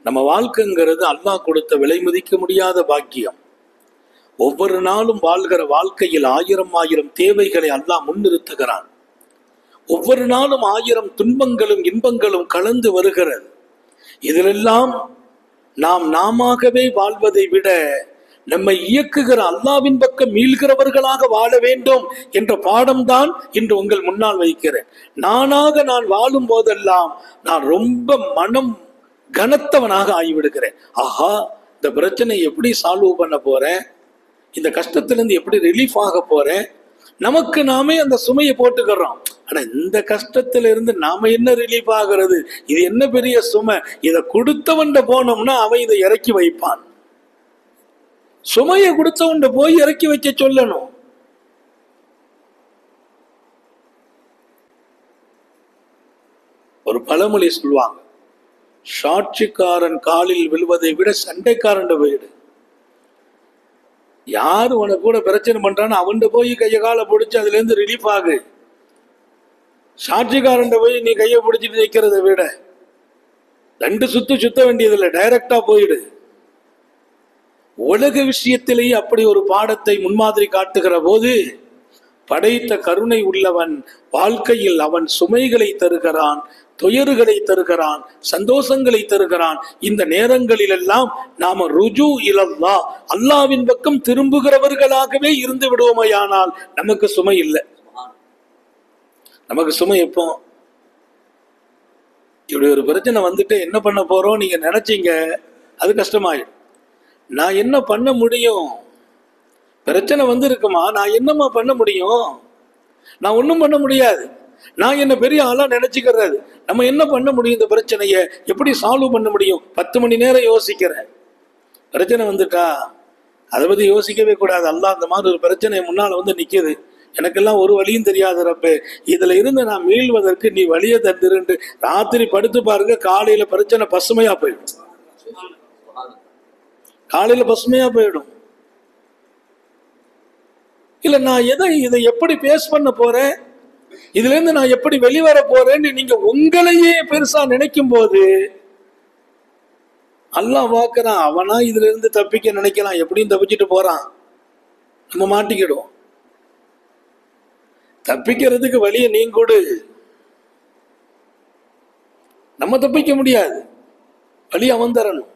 நம்ம வாழ்க்கைங்கிறது அல்லாஹ் கொடுத்த விலை மதிக்க முடியாத பாக்கியம். ஒவ்வொரு நாளும் வாழ்கிற வாழ்க்கையில் ஆயிரம் ஆயிரம் தேவைகளை அல்லாஹ் முன்னிறுத்துகிறான். ஒவ்வொரு நாளும் ஆயிரம் துன்பங்களும் இன்பங்களும் கலந்து வருகிறது. இதிலெல்லாம் நாம் நாமவே வாழ்வதை விட நம்மை இயக்குகிற அல்லாவின் பக்கம் மீள்கிறவர்களாக வாழ வேண்டும் என்ற பாடம்தான் இன்று உங்கள் முன்னால் வைக்கிறேன். நான் வாழும் போதெல்லாம் நான் ரொம்ப மனம் கனத்தவனாக ஆகிவிடுகிறேன். ஆஹா, இந்த பிரச்சனை எப்படி சால்வ் பண்ண போறேன், இந்த கஷ்டத்திலிருந்து எப்படி ரிலீஃப் ஆக போறேன், நமக்கு நாமே அந்த சுமையை போட்டுக்கிறோம். ஆனா இந்த கஷ்டத்துல இருந்து நாம என்ன ரிலீஃப் ஆகிறது, இது என்ன பெரிய சுமை, இதை கொடுத்தவன்ட போனோம்னா அவன் இதை இறக்கி வைப்பான். சுமையை கொடுத்தவன்ட போய் இறக்கி வைக்க சொல்லணும். ஒரு பழமொழி சொல்லுவாங்க, சாட்சிக்காரன் காலில் விழுவதை விட சண்டைக்காரன் வீடு. யாரு உனக்கு கூட பிரச்சனை பண்றான்னு அவன்கிட்ட போய் கைய காலை பிடிச்சு அதுல இருந்து ரிலீஃப் ஆகு. சாட்சிக்காரன் போய் நீ கையை பிடிச்சிட்டு நிக்கிறத விட 2 சுத்த வேண்டியதில்லை, டைரக்டா போயிடு. உலக விஷயத்திலேயே அப்படி ஒரு பாடத்தை முன்மாதிரி காட்டுகிற போது படைத்த கருணை உள்ளவன் வாழ்க்கையில் அவன் சுமைகளை தருகிறான், துயர்களை தருகிறான், சந்தோஷங்களை தருகிறான். இந்த நேரங்களில் எல்லாம் நாம ருஜு இலல்லாஹ், அல்லாவின் பக்கம் திரும்புகிறவர்களாகவே இருந்து விடுவோமையானால் நமக்கு சுமை இல்லை. நமக்கு சுமை எப்போ, இப்படி ஒரு பிரச்சனை வந்துட்டு என்ன பண்ண போறோம் நீங்க நினைச்சீங்க, அது கஷ்டமாயிடும். நான் என்ன பண்ண முடியும், பிரச்சனை வந்திருக்குமா, நான் என்னமா பண்ண முடியும், நான் ஒன்றும் பண்ண முடியாது. நான் என்ன பெரிய ஆளா நினைச்சுக்கிறது. நம்ம என்ன பண்ண முடியும், இந்த பிரச்சனையை எப்படி சால்வ் பண்ண முடியும்? 10 மணி நேரம் யோசிக்கிறேன். பிரச்சனை வந்துட்டா அதை பத்தி யோசிக்கவே கூடாது. அல்லாஹ் அந்த மாதிரி ஒரு பிரச்சனை முன்னால வந்து நிக்குது, எனக்கெல்லாம் ஒரு வழியும் தெரியாது ரப்பே, இதுல இருந்து நான் மீள்வதற்கு நீ வழியை தந்துருண்டு ராத்திரி படுத்து பாருங்க, காலையில பிரச்சனை பசுமையா போயிடும். காலையில பசுமையா போயிடும். இல்ல நான் இதை எப்படி பேஸ் பண்ண போறேன், இதுல இருந்து நான் எப்படி வெளிவர போறேன்னு நீங்க உங்களையே பெருசா நினைக்கும் போது அல்லாஹ் பார்க்கறான், அவனா இதுல இருந்து தப்பிக்க நினைக்கலாம், எப்படியும் தப்பிச்சுட்டு போறான், நம்ம மாட்டிக்கிடுவோம். தப்பிக்கிறதுக்கு வழியை நீங்க கொடு, நம்ம தப்பிக்க முடியாது, வழி அவன் தரணும்.